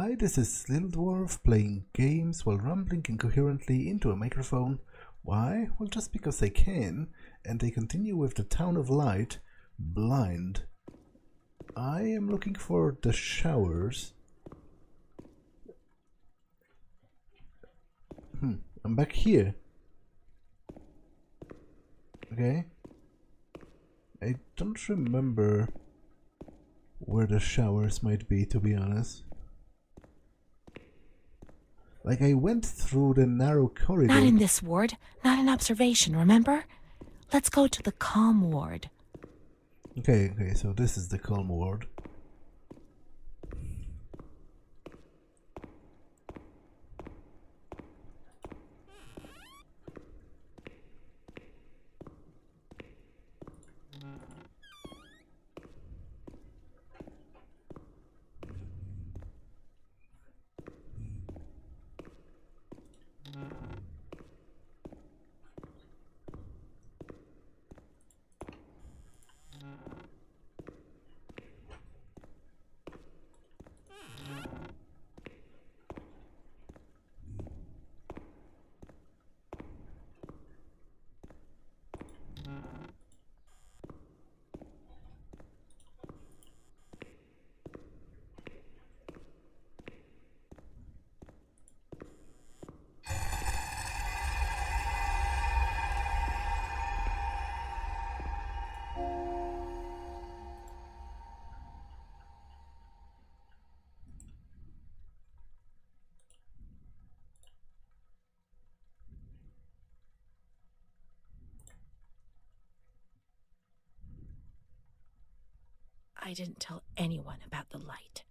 Hi, this is Little Dwarf playing games while rambling incoherently into a microphone. Why? Well, just because I can, and they continue with the Town of Light, blind. I am looking for the showers. I'm back here. Okay. I don't remember where the showers might be, to be honest. Like, I went through the narrow corridor. Not in this ward. Not an observation, remember? Let's go to the calm ward. Okay, so this is the calm ward. I didn't tell anyone about the light.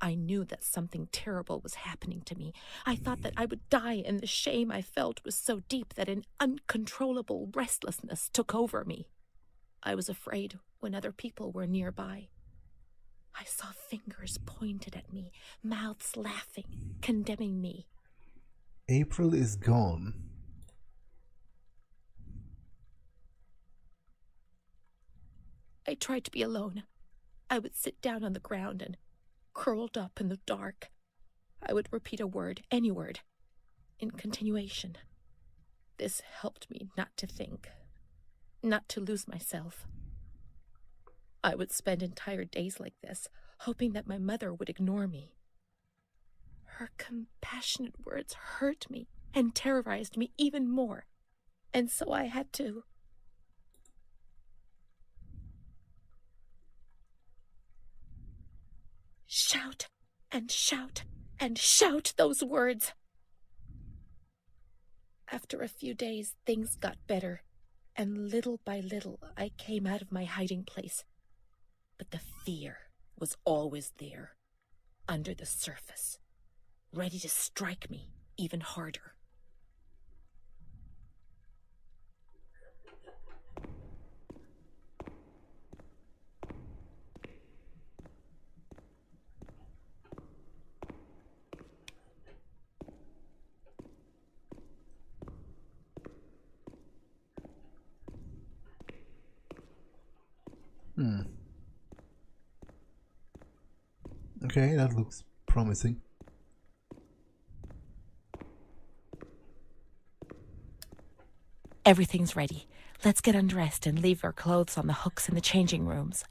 I knew that something terrible was happening to me. I thought that I would die, and the shame I felt was so deep that an uncontrollable restlessness took over me. I was afraid when other people were nearby. I saw fingers pointed at me, mouths laughing, condemning me. April is gone. I tried to be alone. I would sit down on the ground and, curled up in the dark, I would repeat a word, any word, in continuation. This helped me not to think, not to lose myself. I would spend entire days like this, hoping that my mother would ignore me. Her compassionate words hurt me and terrorized me even more, and so I had to shout and shout and shout those words. After a few days, things got better, and little by little I came out of my hiding place. But the fear was always there, under the surface, ready to strike me even harder. Okay, that looks promising. Everything's ready. Let's get undressed and leave our clothes on the hooks in the changing rooms.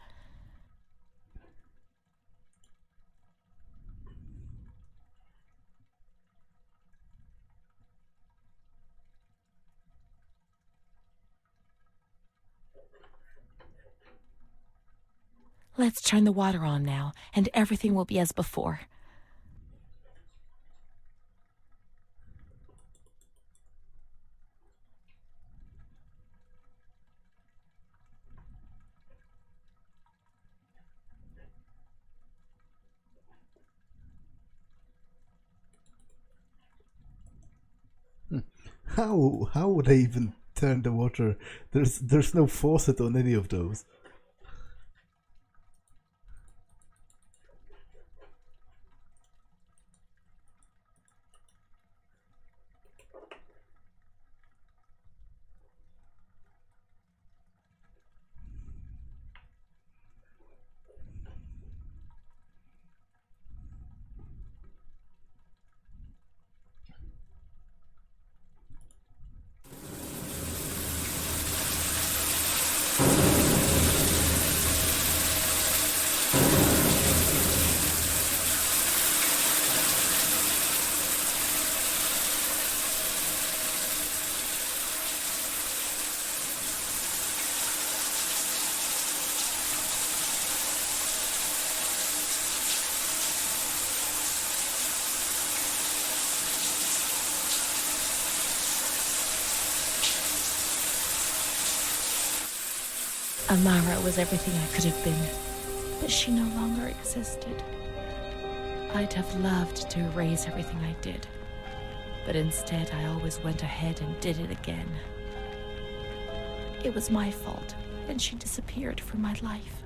Let's turn the water on now, and everything will be as before. How would I even turn the water? There's no faucet on any of those. Amara was everything I could have been, but she no longer existed. I'd have loved to erase everything I did, but instead I always went ahead and did it again. It was my fault, and she disappeared from my life.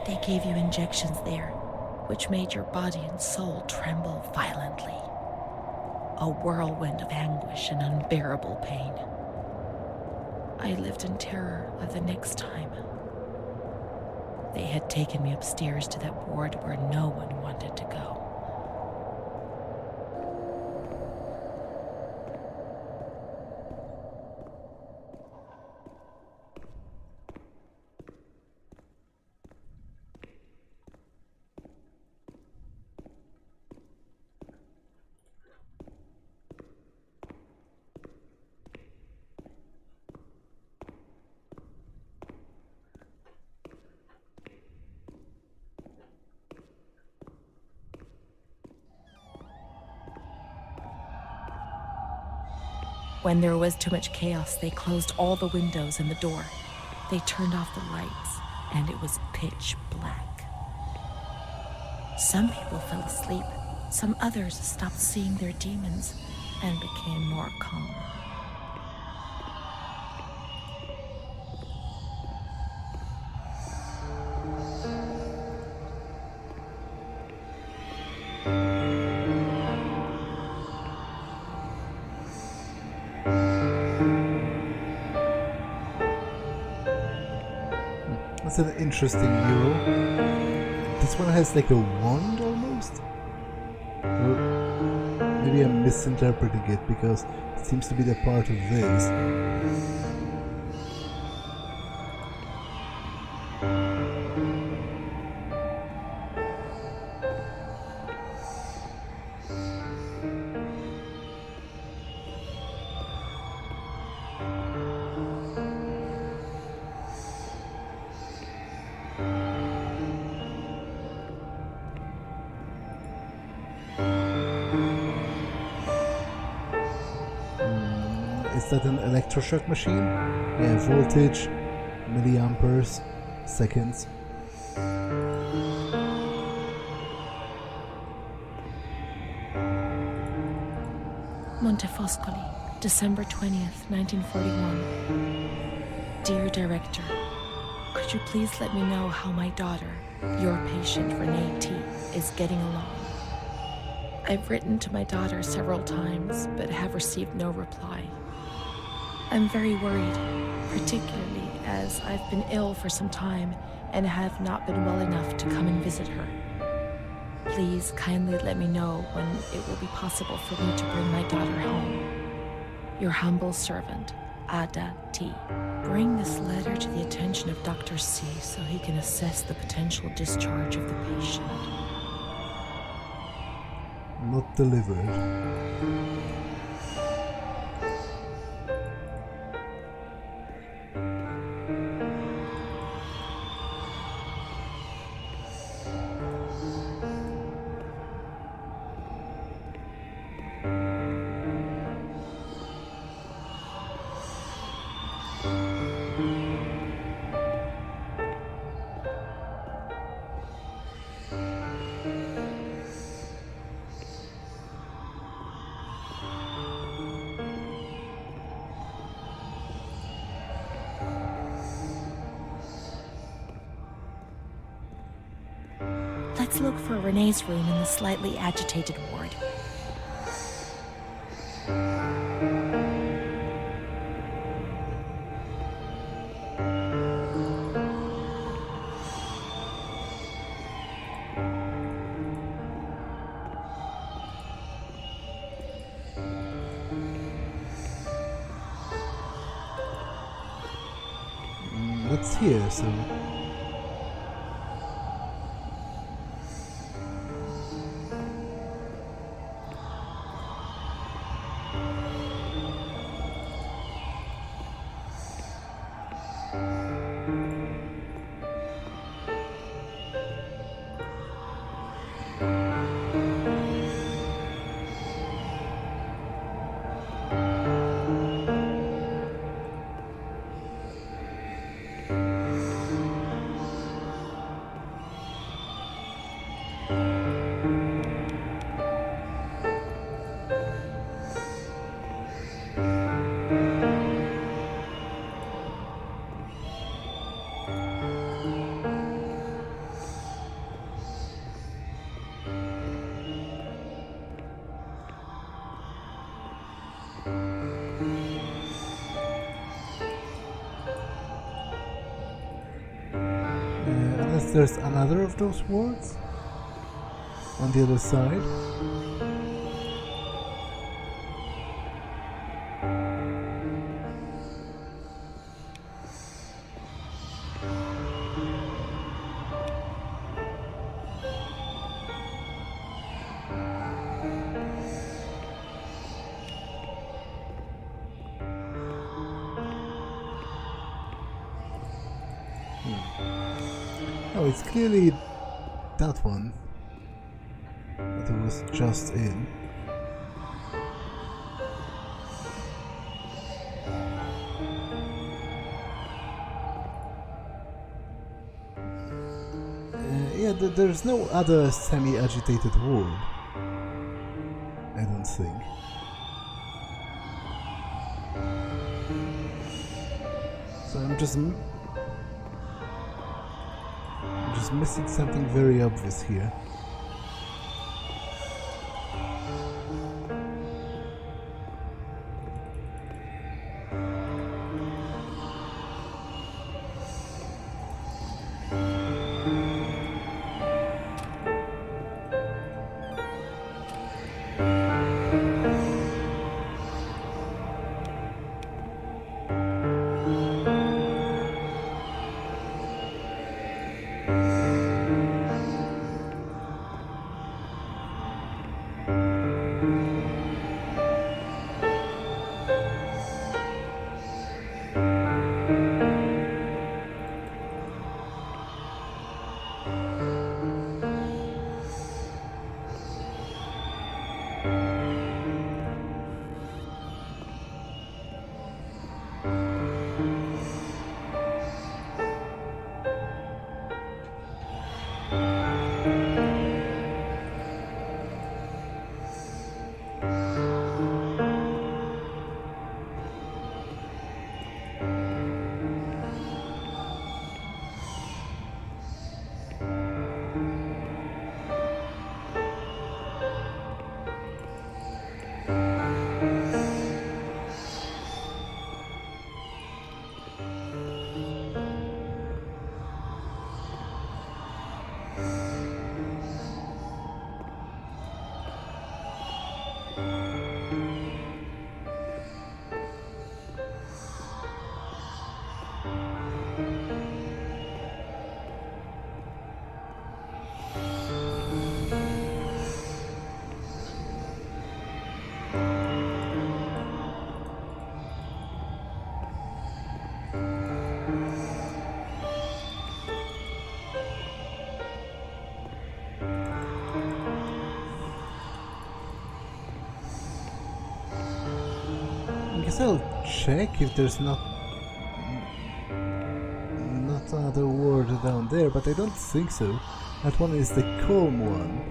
They gave you injections there, which made your body and soul tremble violently. A whirlwind of anguish and unbearable pain. I lived in terror of the next time. They had taken me upstairs to that ward where no one wanted to go. When there was too much chaos, they closed all the windows and the door. They turned off the lights, and it was pitch black. Some people fell asleep. Some others stopped seeing their demons and became more calm. That's an interesting mural. This one has like a wand almost? Or maybe I'm misinterpreting it because it seems to be the part of this. Is that an electroshock machine? Yeah, voltage, milliamperes, seconds. Montefoscoli, December 20th, 1941. Dear Director, could you please let me know how my daughter, your patient Renée T, is getting along? I've written to my daughter several times, but have received no reply. I'm very worried, particularly as I've been ill for some time and have not been well enough to come and visit her. Please kindly let me know when it will be possible for me to bring my daughter home. Your humble servant, Ada T. Bring this letter to the attention of Dr. C so he can assess the potential discharge of the patient. Not delivered. Let's look for Renée's room in the slightly agitated ward. that's here, so... Unless there's another of those wards on the other side. Oh, it's clearly that one that it was just in. Yeah, there's no other semi-agitated ward, I don't think. So I'm just missing something very obvious here. I'll check if there's not another ward down there, but I don't think so. That one is the calm one.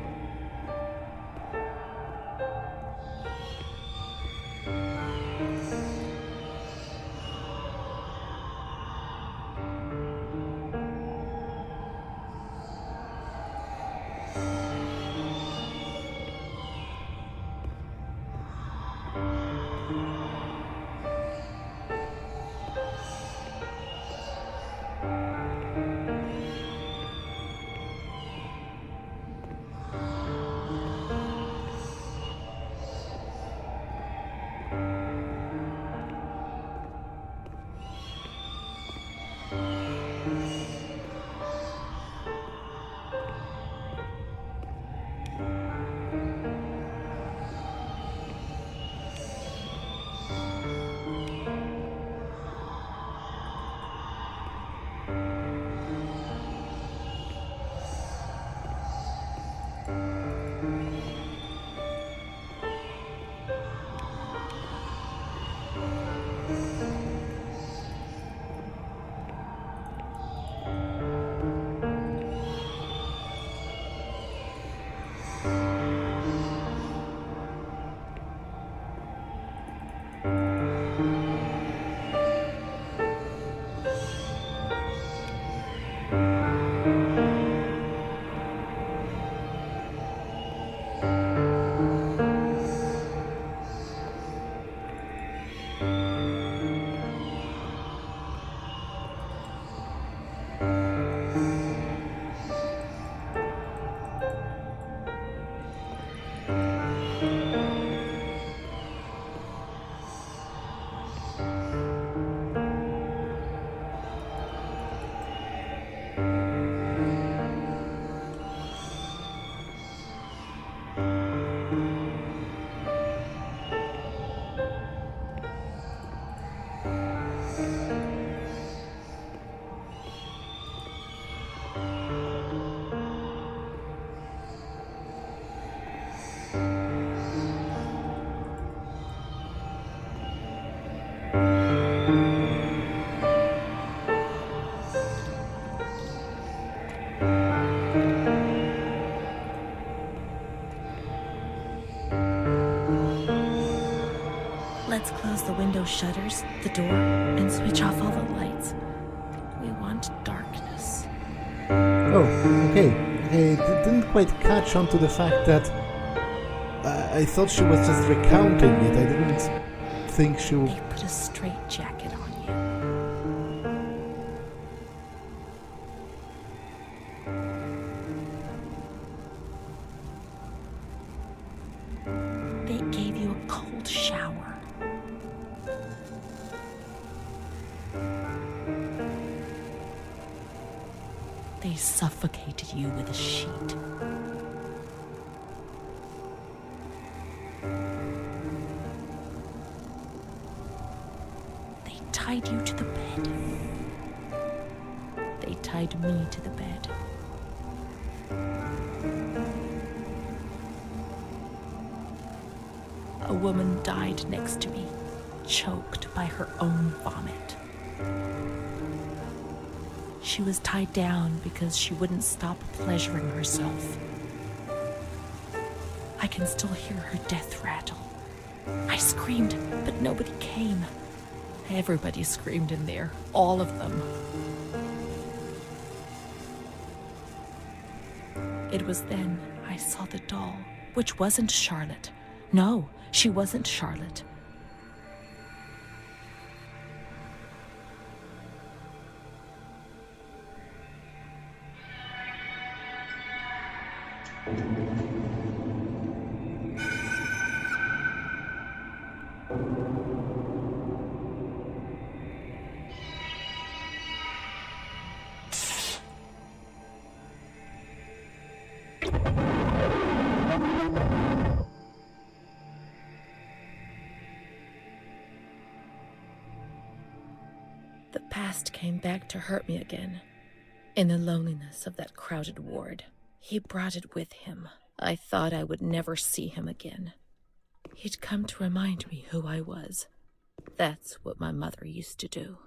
those shutters, the door, and switch off all the lights. We want darkness. Oh, okay. I didn't quite catch on to the fact that I thought she was just recounting it. I didn't think she would... They put a straitjacket on you. They gave you a cold shower. They suffocated you with a sheet. They tied you to the bed. They tied me to the bed. A woman died next to me, choked by her own vomit. She was tied down because she wouldn't stop pleasuring herself. I can still hear her death rattle. I screamed, but nobody came. Everybody screamed in there, all of them. It was then I saw the doll, which wasn't Charlotte. No, she wasn't Charlotte. The past came back to hurt me again. In the loneliness of that crowded ward, he brought it with him. I thought I would never see him again. He'd come to remind me who I was. That's what my mother used to do.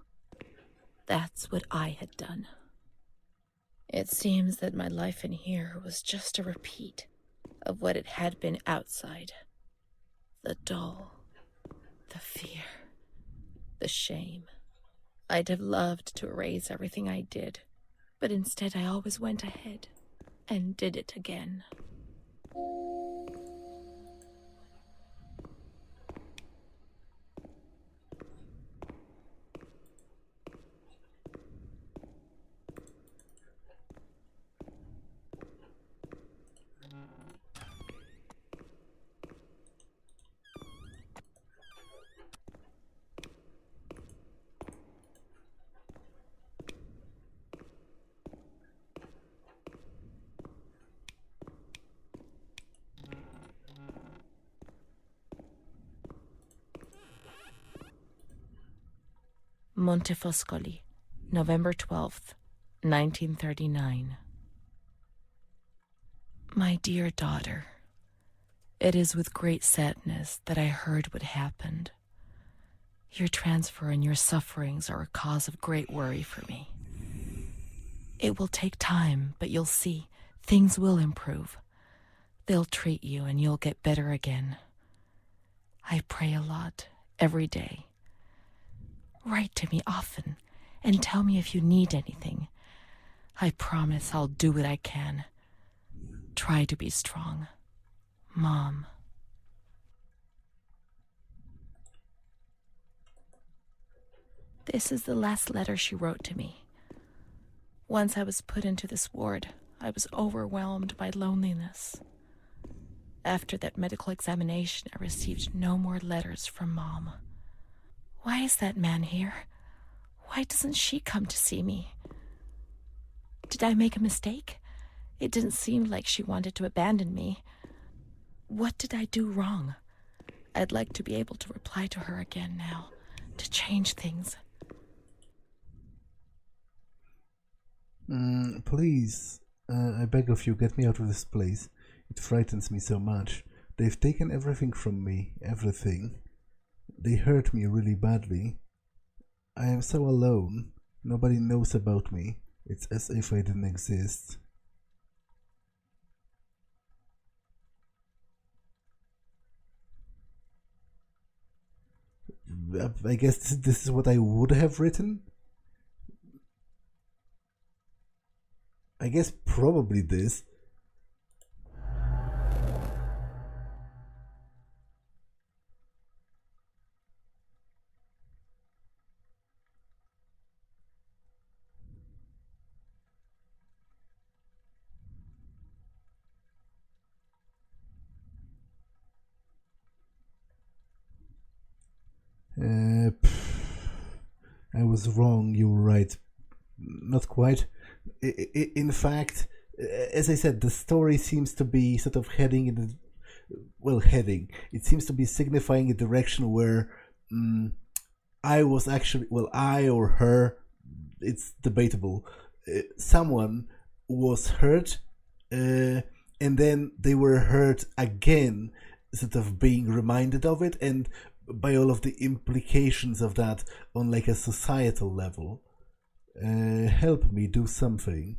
That's what I had done. It seems that my life in here was just a repeat of what it had been outside. The doll, the fear, the shame. I'd have loved to erase everything I did, but instead I always went ahead and did it again. Montefoscoli, November 12th, 1939. My dear daughter, it is with great sadness that I heard what happened. Your transfer and your sufferings are a cause of great worry for me. It will take time, but you'll see, things will improve. They'll treat you and you'll get better again. I pray a lot, every day. Write to me often and tell me if you need anything. I promise I'll do what I can. Try to be strong. Mom. This is the last letter she wrote to me. Once I was put into this ward, I was overwhelmed by loneliness. After that medical examination, I received no more letters from Mom. Why is that man here? Why doesn't she come to see me? Did I make a mistake? It didn't seem like she wanted to abandon me. What did I do wrong? I'd like to be able to reply to her again now, to change things. Please, I beg of you, get me out of this place. It frightens me so much. They've taken everything from me, everything. They hurt me really badly. I am so alone. Nobody knows about me. It's as if I didn't exist. I guess this is what I would have written. I guess probably this. I was wrong, you were right. Not quite. In fact, as I said, the story seems to be sort of heading in the... Well, heading. It seems to be signifying a direction where I was actually... Well, I or her, it's debatable. Someone was hurt, and then they were hurt again, sort of being reminded of it, and by all of the implications of that on like a societal level. Help me do something.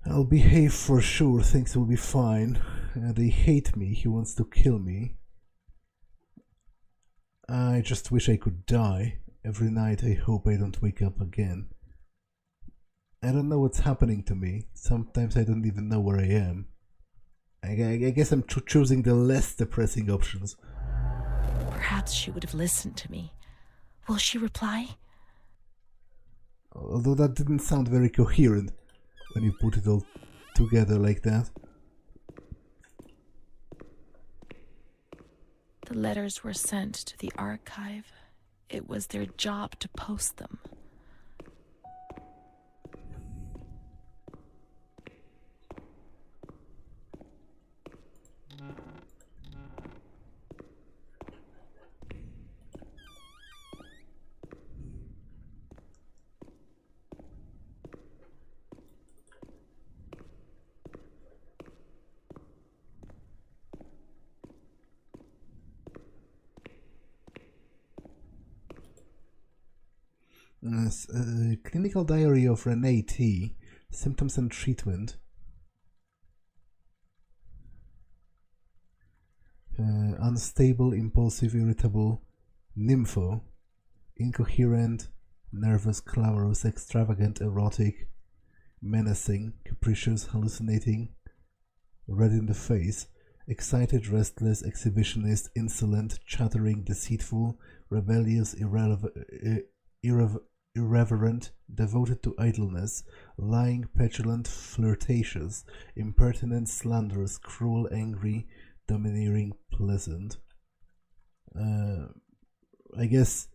I'll behave for sure, things will be fine. They hate me, he wants to kill me. I just wish I could die. Every night I hope I don't wake up again. I don't know what's happening to me. Sometimes I don't even know where I am. I guess I'm choosing the less depressing options. Perhaps she would have listened to me. Will she reply? Although that didn't sound very coherent when you put it all together like that. The letters were sent to the archive. It was their job to post them. Clinical diary of Renée T. Symptoms and treatment. Unstable, impulsive, irritable, nympho, incoherent, nervous, clamorous, extravagant, erotic, menacing, capricious, hallucinating, red in the face, excited, restless, exhibitionist, insolent, chattering, deceitful, rebellious, irreverent, devoted to idleness, lying, petulant, flirtatious, impertinent, slanderous, cruel, angry, domineering, pleasant. I guess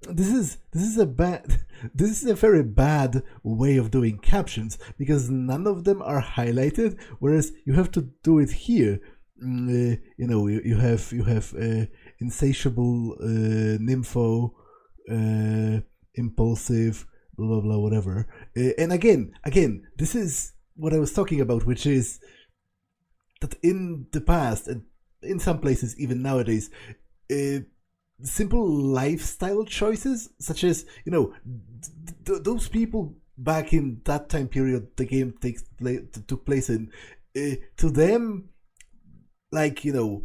this is a very bad way of doing captions, because none of them are highlighted, whereas you have to do it here. You have insatiable, nympho, impulsive, blah blah blah, whatever. And again, this is what I was talking about, which is that in the past, and in some places even nowadays, simple lifestyle choices, such as those people back in that time period the game took place in, to them, like a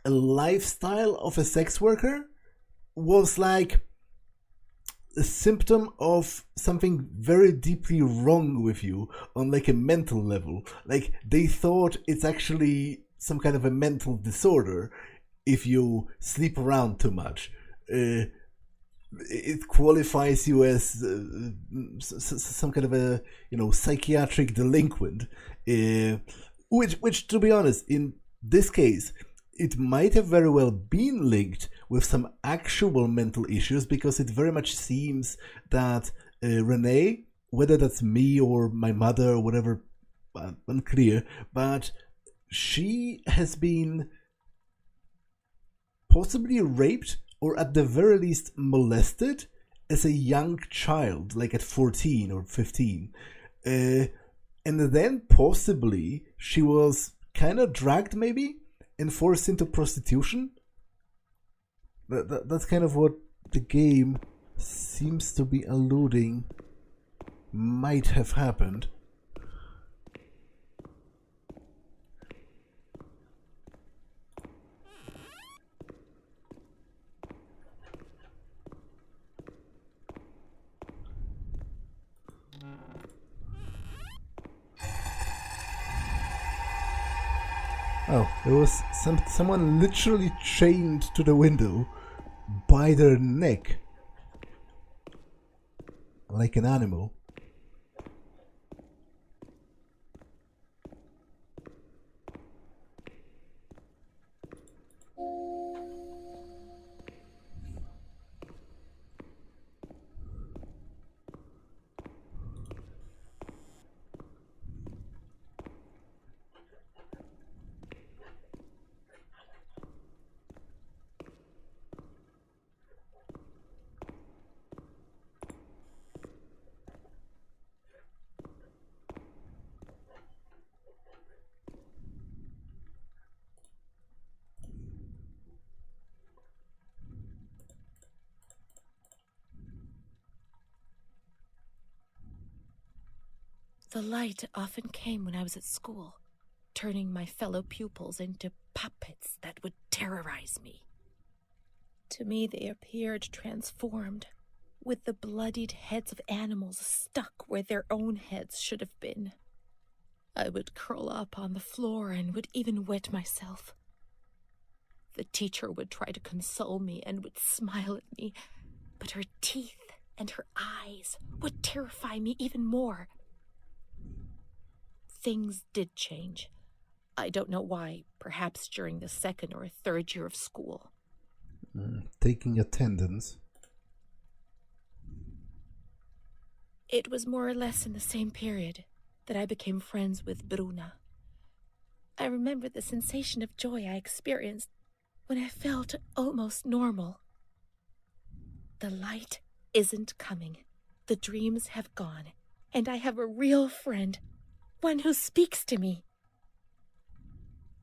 lifestyle of a sex worker was like a symptom of something very deeply wrong with you on like a mental level. Like they thought it's actually some kind of a mental disorder if you sleep around too much. It qualifies you as some kind of a psychiatric delinquent, which to be honest, in this case, it might have very well been linked with some actual mental issues, because it very much seems that Renée, whether that's me or my mother or whatever, unclear, but she has been possibly raped, or at the very least molested, as a young child, like at 14 or 15. And then possibly she was kind of dragged maybe and forced into prostitution. That's kind of what the game seems to be alluding might have happened. Oh, there was someone literally chained to the window by their neck, like an animal. The light often came when I was at school, turning my fellow pupils into puppets that would terrorize me. To me, they appeared transformed, with the bloodied heads of animals stuck where their own heads should have been. I would curl up on the floor and would even wet myself. The teacher would try to console me and would smile at me, but her teeth and her eyes would terrify me even more. Things did change. I don't know why, perhaps during the 2nd or 3rd year of school. Taking attendance. It was more or less in the same period that I became friends with Bruna. I remember the sensation of joy I experienced when I felt almost normal. The light isn't coming. The dreams have gone, and I have a real friend, one who speaks to me.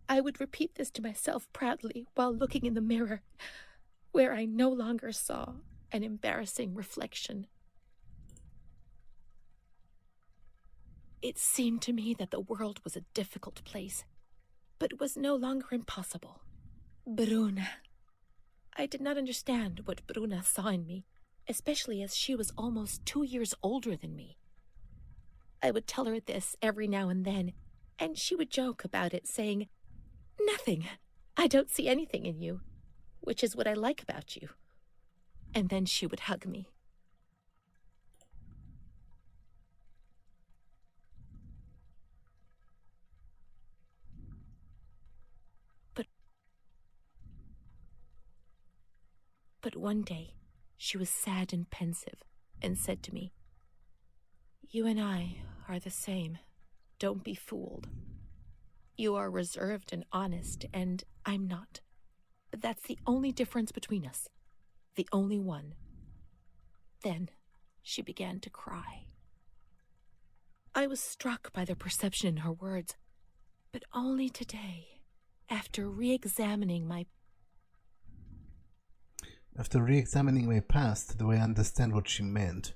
I would repeat this to myself proudly while looking in the mirror, where I no longer saw an embarrassing reflection. It seemed to me that the world was a difficult place, but it was no longer impossible. Bruna. I did not understand what Bruna saw in me, especially as she was almost 2 years older than me. I would tell her this every now and then, and she would joke about it, saying, "Nothing. I don't see anything in you, which is what I like about you." And then she would hug me. But one day, she was sad and pensive, and said to me, "You and I are the same. Don't be fooled. You are reserved and honest, and I'm not. But that's the only difference between us. The only one." Then she began to cry. I was struck by the perception in her words, but only today, after re-examining my past, do I understand what she meant.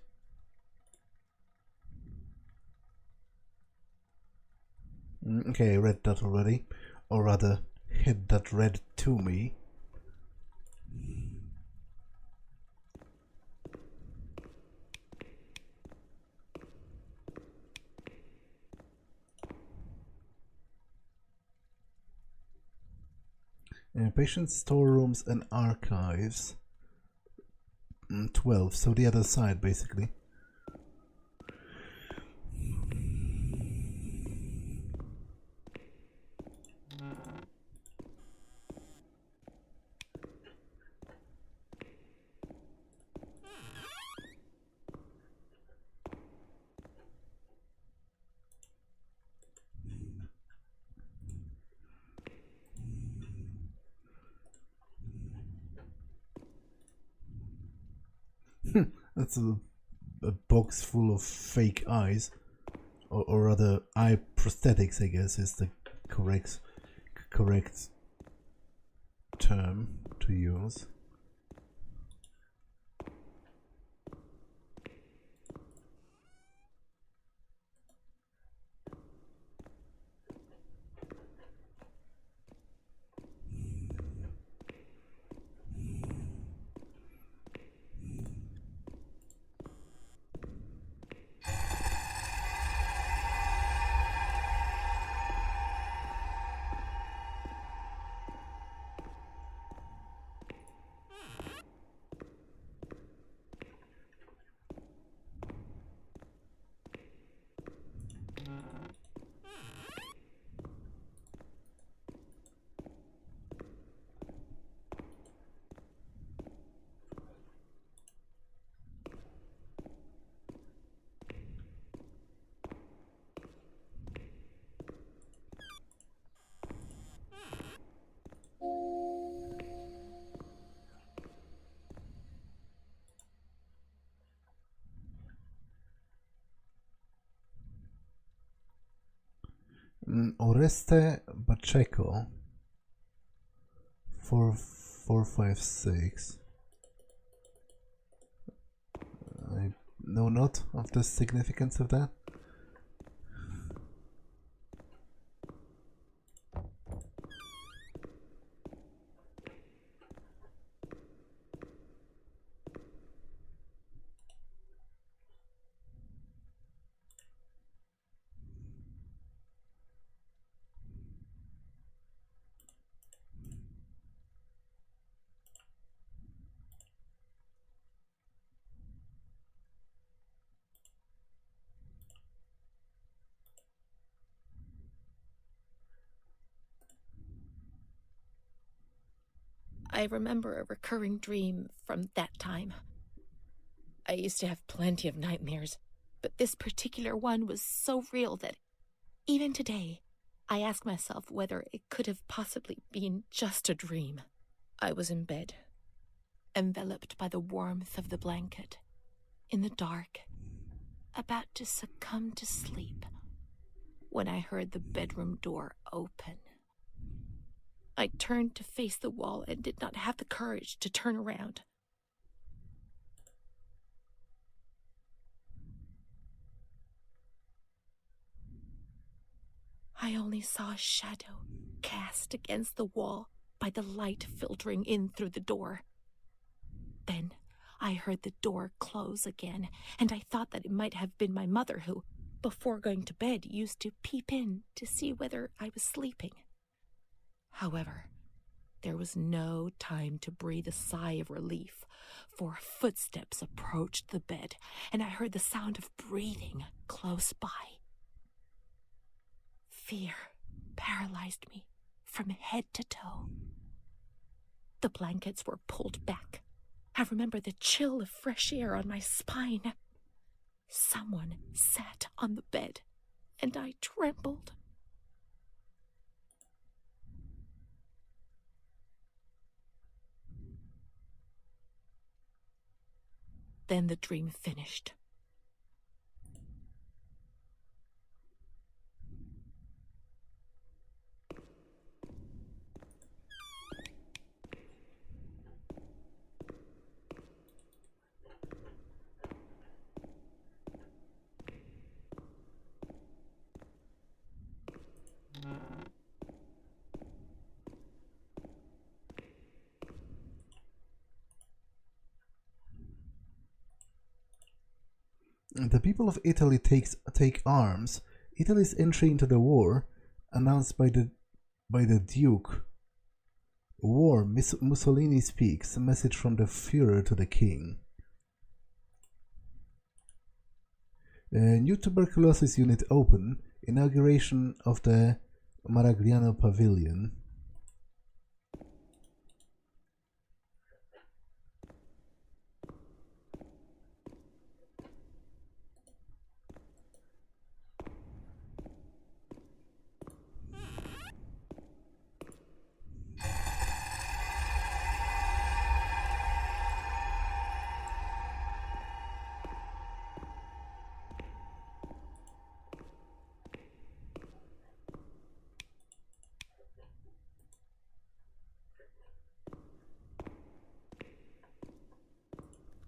Okay, I read that already. Or rather, had that read to me. Patient storerooms and archives. 12, so the other side basically. That's a box full of fake eyes, or rather eye prosthetics, I guess is the correct term to use. Oreste Pacheco. 4456. I know not of the significance of that. I remember a recurring dream from that time. I used to have plenty of nightmares, but this particular one was so real that even today, I ask myself whether it could have possibly been just a dream. I was in bed, enveloped by the warmth of the blanket, in the dark, about to succumb to sleep, when I heard the bedroom door open. I turned to face the wall and did not have the courage to turn around. I only saw a shadow cast against the wall by the light filtering in through the door. Then I heard the door close again, and I thought that it might have been my mother who, before going to bed, used to peep in to see whether I was sleeping. However, there was no time to breathe a sigh of relief, for footsteps approached the bed, and I heard the sound of breathing close by. Fear paralyzed me from head to toe. The blankets were pulled back. I remember the chill of fresh air on my spine. Someone sat on the bed, and I trembled. Then the dream finished. The people of Italy take arms. Italy's entry into the war, announced by the Duke. War, Mussolini speaks. A message from the Führer to the King. New tuberculosis unit open. Inauguration of the Maragliano Pavilion.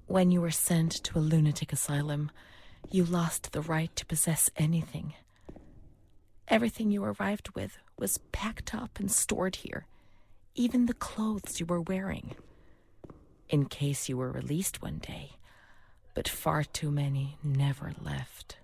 When you were sent to a lunatic asylum, you lost the right to possess anything. Everything you arrived with was packed up and stored here, even the clothes you were wearing, in case you were released one day, but far too many never left.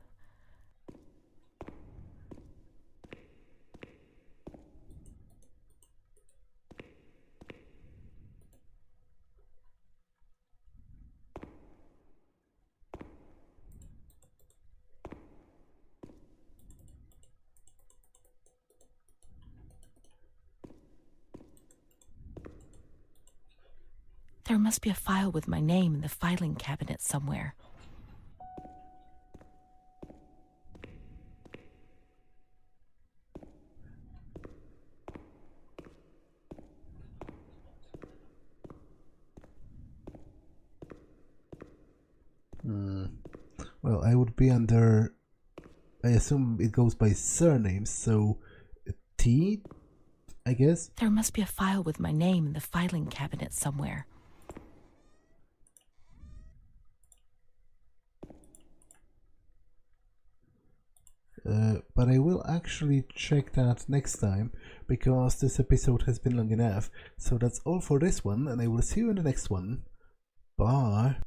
There must be a file with my name in the filing cabinet somewhere. Well, I would be under I assume it goes by surnames, so T, I guess? There must be a file with my name in the filing cabinet somewhere. But I will actually check that next time, because this episode has been long enough. So that's all for this one, and I will see you in the next one. Bye!